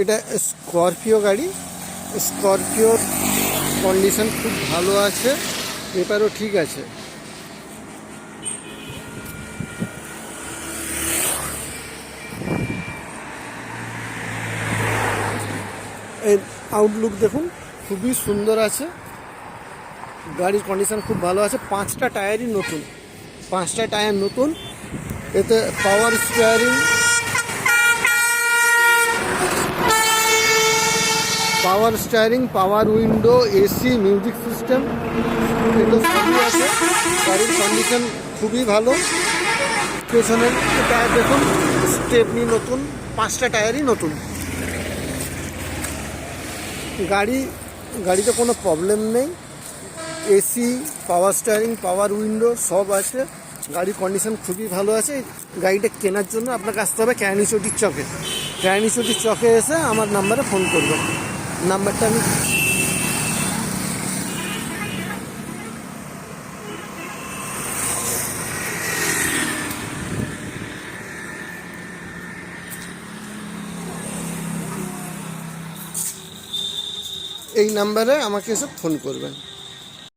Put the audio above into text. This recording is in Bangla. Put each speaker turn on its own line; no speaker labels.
এটা স্করপিও গাড়ি। স্করপিওর কন্ডিশন খুব ভালো আছে, পেপারও ঠিক আছে। এর আউটলুক দেখুন, খুবই সুন্দর আছে। গাড়ির কন্ডিশন খুব ভালো আছে। 5টা টায়ারই নতুন, 5টা টায়ার নতুন। এতে পাওয়ার স্টিয়ারিং, পাওয়ার উইন্ডো, এসি, মিউজিক সিস্টেম এগুলো সবই আছে। গাড়ির কন্ডিশন খুবই ভালো। পেছনের টায়ার দেখুন, স্টেপনি নতুন, 5টা টায়ারই নতুন। গাড়িতে কোনো প্রবলেম নেই। এসি, পাওয়ার স্টিয়ারিং, পাওয়ার উইন্ডো সব আছে। গাড়ির কন্ডিশন খুবই ভালো আছে। গাড়িটা কেনার জন্য আপনাকে আসতে হবে কেরানীচটির চকে। কেরানীচটির চকে এসে আমার নাম্বারে ফোন করবেন। নাম্বারটা আমি এই নাম্বারে আমাকে এসে ফোন করবেন।